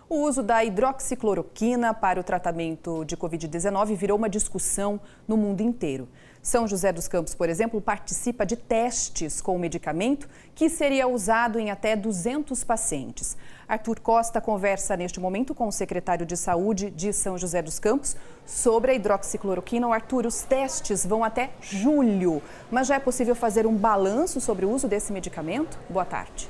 O uso da hidroxicloroquina para o tratamento de Covid-19 virou uma discussão no mundo inteiro. São José dos Campos, por exemplo, participa de testes com o medicamento que seria usado em até 200 pacientes. Arthur Costa conversa neste momento com o secretário de Saúde de São José dos Campos sobre a hidroxicloroquina. Arthur, os testes vão até julho, mas já é possível fazer um balanço sobre o uso desse medicamento? Boa tarde.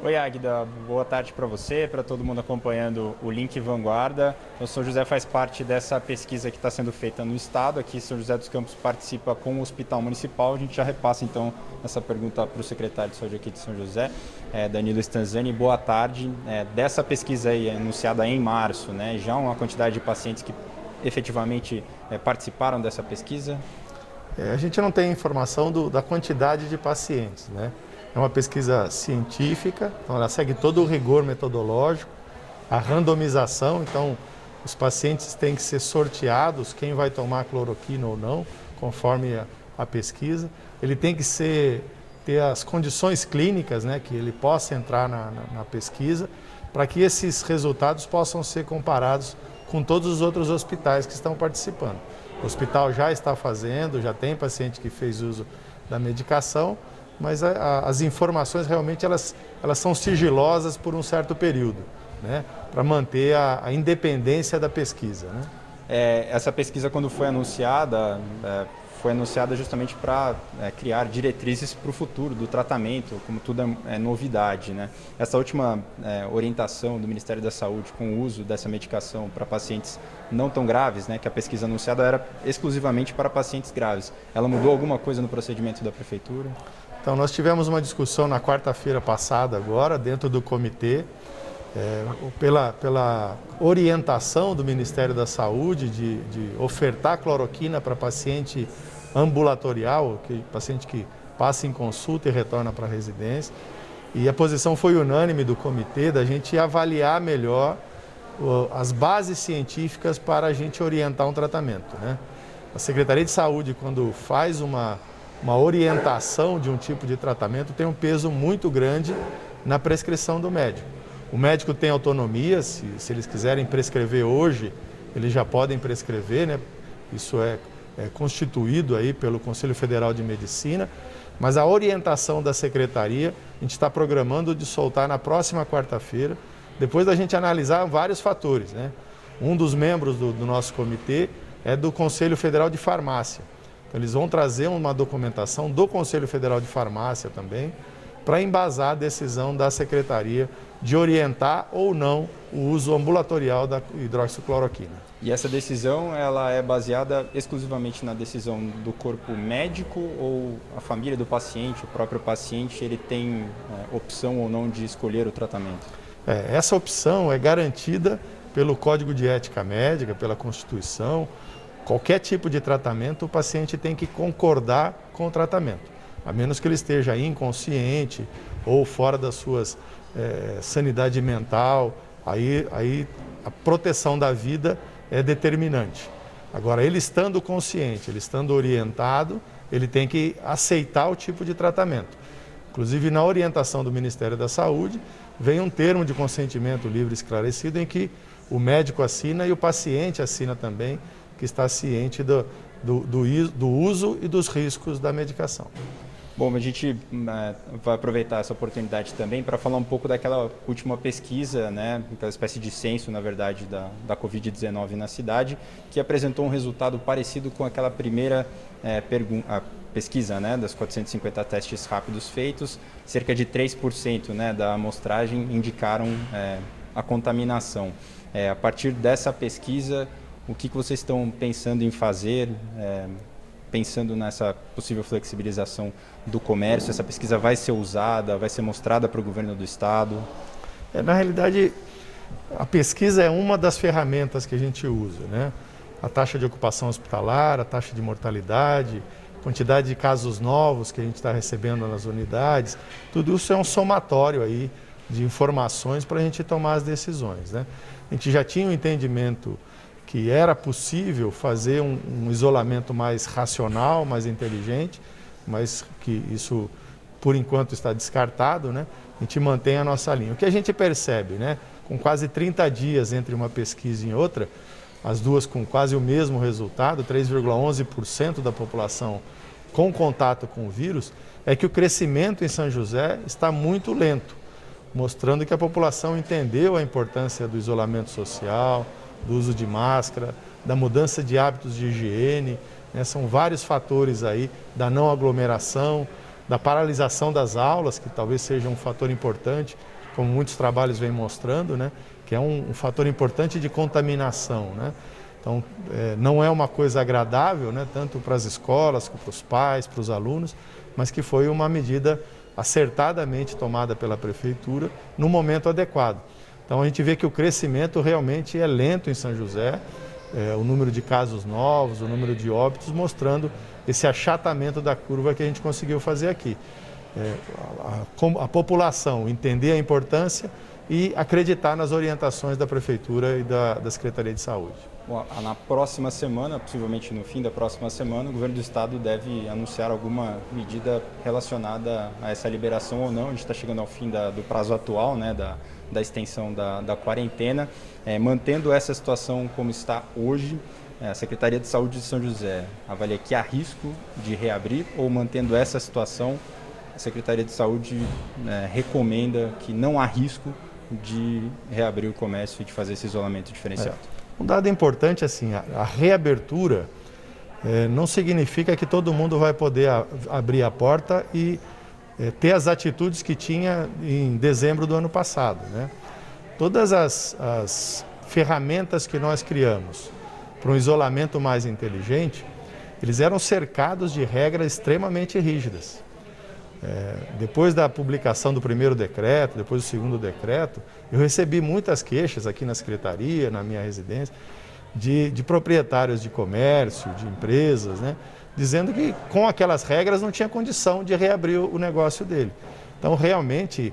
Oi, Águida. Boa tarde para você, para todo mundo acompanhando o Link Vanguarda. O São José faz parte dessa pesquisa que está sendo feita no estado. Aqui, São José dos Campos participa com o Hospital Municipal. A gente já repassa, então, essa pergunta para o secretário de Saúde aqui de São José, Danilo Stanzani. Boa tarde. Dessa pesquisa aí, anunciada em março, né, já uma quantidade de pacientes que efetivamente participaram dessa pesquisa? A gente não tem informação da quantidade de pacientes, né? É uma pesquisa científica, então ela segue todo o rigor metodológico, a randomização, então os pacientes têm que ser sorteados, quem vai tomar cloroquina ou não, conforme a pesquisa. Ele tem que ter as condições clínicas, né, que ele possa entrar na pesquisa, para que esses resultados possam ser comparados com todos os outros hospitais que estão participando. O hospital já está fazendo, já tem paciente que fez uso da medicação, mas as informações realmente elas são sigilosas por um certo período, né, para manter a independência da pesquisa, né? Essa pesquisa, quando foi anunciada justamente para criar diretrizes para o futuro do tratamento, como tudo é novidade, né? Essa última orientação do Ministério da Saúde com o uso dessa medicação para pacientes não tão graves, né, que a pesquisa anunciada era exclusivamente para pacientes graves. Ela mudou alguma coisa no procedimento da Prefeitura? Então, nós tivemos uma discussão na quarta-feira passada agora, dentro do comitê, pela orientação do Ministério da Saúde de ofertar cloroquina para paciente ambulatorial, paciente que passa em consulta e retorna para a residência. E a posição foi unânime do comitê da gente avaliar melhor as bases científicas para a gente orientar um tratamento, né? A Secretaria de Saúde, quando faz uma orientação de um tipo de tratamento, tem um peso muito grande na prescrição do médico. O médico tem autonomia, se eles quiserem prescrever hoje, eles já podem prescrever, né? Isso é constituído aí pelo Conselho Federal de Medicina, mas a orientação da Secretaria, a gente está programando de soltar na próxima quarta-feira, depois da gente analisar vários fatores, né? Um dos membros do nosso comitê é do Conselho Federal de Farmácia. Então, eles vão trazer uma documentação do Conselho Federal de Farmácia também, para embasar a decisão da Secretaria de orientar ou não o uso ambulatorial da hidroxicloroquina. E essa decisão, ela é baseada exclusivamente na decisão do corpo médico ou a família do paciente, o próprio paciente, ele tem opção ou não de escolher o tratamento? Essa opção é garantida pelo Código de Ética Médica, pela Constituição. Qualquer tipo de tratamento, o paciente tem que concordar com o tratamento, a menos que ele esteja inconsciente ou fora das suas sanidade mental, aí a proteção da vida é determinante. Agora, ele estando consciente, ele estando orientado, ele tem que aceitar o tipo de tratamento. Inclusive, na orientação do Ministério da Saúde, vem um termo de consentimento livre e esclarecido em que o médico assina e o paciente assina também, que está ciente do uso e dos riscos da medicação. Bom, a gente vai aproveitar essa oportunidade também para falar um pouco daquela última pesquisa, né, aquela espécie de censo, na verdade, da Covid-19 na cidade, que apresentou um resultado parecido com aquela primeira pesquisa, né, das 450 testes rápidos feitos. Cerca de 3%, né, da amostragem indicaram a contaminação. A partir dessa pesquisa, o que vocês estão pensando em fazer, pensando nessa possível flexibilização do comércio? Essa pesquisa vai ser usada, vai ser mostrada para o governo do estado? Na realidade, a pesquisa é uma das ferramentas que a gente usa, né? A taxa de ocupação hospitalar, a taxa de mortalidade, quantidade de casos novos que a gente está recebendo nas unidades, tudo isso é um somatório aí de informações para a gente tomar as decisões, né? A gente já tinha um entendimento que era possível fazer um isolamento mais racional, mais inteligente, mas que isso, por enquanto, está descartado, né? A gente mantém a nossa linha. O que a gente percebe, né? com quase 30 dias entre uma pesquisa e outra, as duas com quase o mesmo resultado, 3,11% da população com contato com o vírus, é que o crescimento em São José está muito lento, mostrando que a população entendeu a importância do isolamento social, do uso de máscara, da mudança de hábitos de higiene, né? São vários fatores aí da não aglomeração, da paralisação das aulas, que talvez seja um fator importante, como muitos trabalhos vêm mostrando, né? Que é um fator importante de contaminação, né? Então, não é uma coisa agradável, né? Tanto para as escolas, para os pais, para os alunos, mas que foi uma medida acertadamente tomada pela Prefeitura no momento adequado. Então, a gente vê que o crescimento realmente é lento em São José, o número de casos novos, o número de óbitos, mostrando esse achatamento da curva que a gente conseguiu fazer aqui. A população entender a importância e acreditar nas orientações da Prefeitura e da Secretaria de Saúde. Bom, na próxima semana, possivelmente no fim da próxima semana, o governo do estado deve anunciar alguma medida relacionada a essa liberação ou não. A gente está chegando ao fim do prazo atual, né, da extensão da quarentena. Mantendo essa situação como está hoje, a Secretaria de Saúde de São José avalia que há risco de reabrir, ou mantendo essa situação, a Secretaria de Saúde recomenda que não há risco de reabrir o comércio e de fazer esse isolamento diferenciado? Um dado importante, assim, a reabertura não significa que todo mundo vai poder abrir a porta e ter as atitudes que tinha em dezembro do ano passado, né? Todas as ferramentas que nós criamos para um isolamento mais inteligente, eles eram cercados de regras extremamente rígidas. Depois da publicação do primeiro decreto, depois do segundo decreto, eu recebi muitas queixas aqui na Secretaria, na minha residência, de proprietários de comércio, de empresas, né, dizendo que com aquelas regras não tinha condição de reabrir o negócio dele. Então, realmente,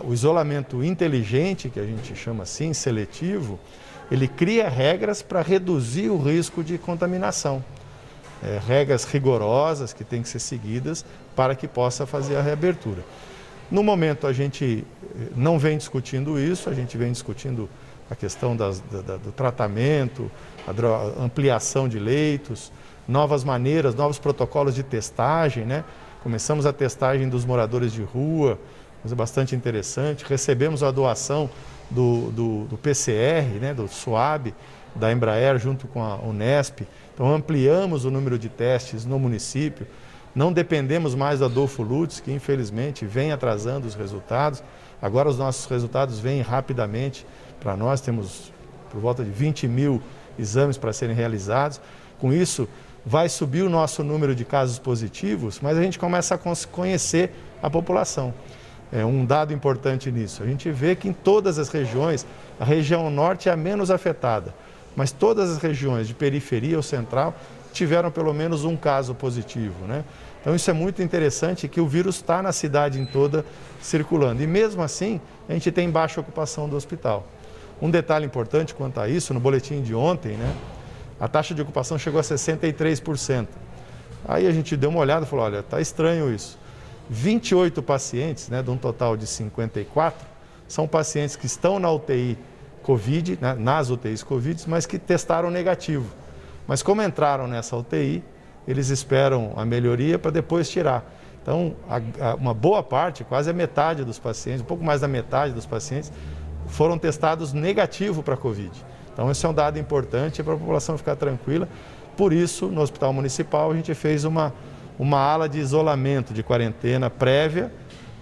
o isolamento inteligente, que a gente chama assim, seletivo, ele cria regras para reduzir o risco de contaminação. Regras rigorosas que têm que ser seguidas para que possa fazer a reabertura. No momento, a gente não vem discutindo isso, a gente vem discutindo a questão do tratamento, a ampliação de leitos, novas maneiras, novos protocolos de testagem, né? Começamos a testagem dos moradores de rua, coisa bastante interessante. Recebemos a doação do PCR, né? Do SWAB, da Embraer, junto com a Unesp. Então, ampliamos o número de testes no município. Não dependemos mais do Adolfo Lutz, que infelizmente vem atrasando os resultados. Agora os nossos resultados vêm rapidamente para nós. Temos por volta de 20 mil exames para serem realizados. Com isso, vai subir o nosso número de casos positivos, mas a gente começa a conhecer a população. Um dado importante nisso, a gente vê que em todas as regiões, a região norte é a menos afetada, mas todas as regiões de periferia ou central tiveram pelo menos um caso positivo, né? Então isso é muito interessante, que o vírus está na cidade em toda circulando. E mesmo assim, a gente tem baixa ocupação do hospital. Um detalhe importante quanto a isso, no boletim de ontem, né, a taxa de ocupação chegou a 63%. Aí a gente deu uma olhada e falou, olha, está estranho isso. 28 pacientes, né, de um total de 54, são pacientes que estão na UTI Covid, né, nas UTIs Covid, mas que testaram negativo. Mas como entraram nessa UTI, eles esperam a melhoria para depois tirar. Então, uma boa parte, quase a metade dos pacientes, um pouco mais da metade dos pacientes, foram testados negativo para Covid. Então, esse é um dado importante para a população ficar tranquila. Por isso, no Hospital Municipal, a gente fez uma ala de isolamento, de quarentena prévia,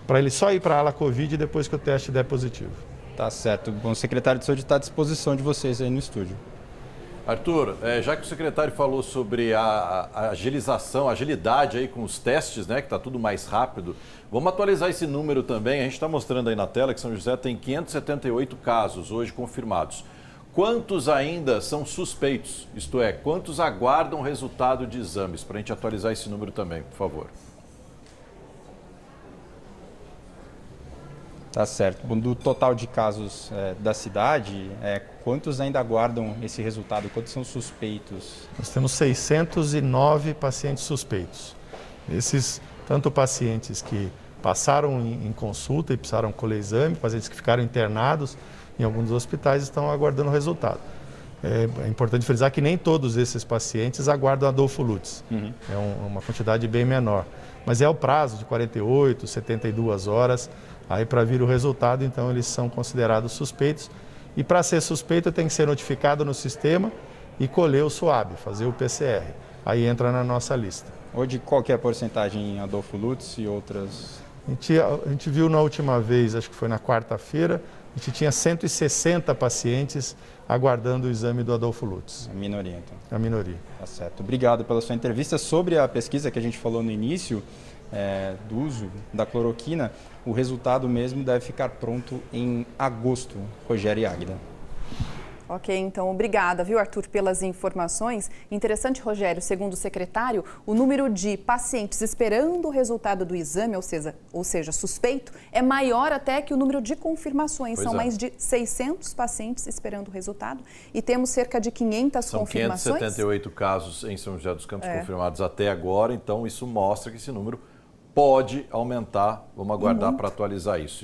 para ele só ir para a ala Covid depois que o teste der positivo. Tá certo. Bom, o secretário de Saúde está à disposição de vocês aí no estúdio. Arthur, já que o secretário falou sobre a agilidade aí com os testes, né, que está tudo mais rápido, vamos atualizar esse número também. A gente está mostrando aí na tela que São José tem 578 casos hoje confirmados. Quantos ainda são suspeitos? Isto é, quantos aguardam o resultado de exames? Para a gente atualizar esse número também, por favor. Tá certo. Bom, do total de casos da cidade, quantos ainda aguardam esse resultado? Quantos são suspeitos? Nós temos 609 pacientes suspeitos. Esses, tanto pacientes que passaram em consulta e precisaram colher exame, pacientes que ficaram internados em alguns dos hospitais estão aguardando o resultado. É importante frisar que nem todos esses pacientes aguardam Adolfo Lutz. É uma quantidade bem menor. Mas é o prazo de 48, 72 horas aí para vir o resultado, então eles são considerados suspeitos. E para ser suspeito tem que ser notificado no sistema e colher o SWAB, fazer o PCR. Aí entra na nossa lista. Hoje, qual que é a porcentagem em Adolfo Lutz e outras? A gente viu na última vez, acho que foi na quarta-feira, a gente tinha 160 pacientes aguardando o exame do Adolfo Lutz. A minoria, então. A minoria. Tá certo. Obrigado pela sua entrevista. Sobre a pesquisa que a gente falou no início, do uso da cloroquina, o resultado mesmo deve ficar pronto em agosto. Rogério e Águida. Ok, então obrigada, viu, Arthur, pelas informações. Interessante, Rogério, segundo o secretário, o número de pacientes esperando o resultado do exame, ou seja, suspeito, é maior até que o número de confirmações. São mais de 600 pacientes esperando o resultado e temos cerca de 500 confirmações. São 578 casos em São José dos Campos confirmados até agora, então isso mostra que esse número pode aumentar. Vamos aguardar para atualizar isso.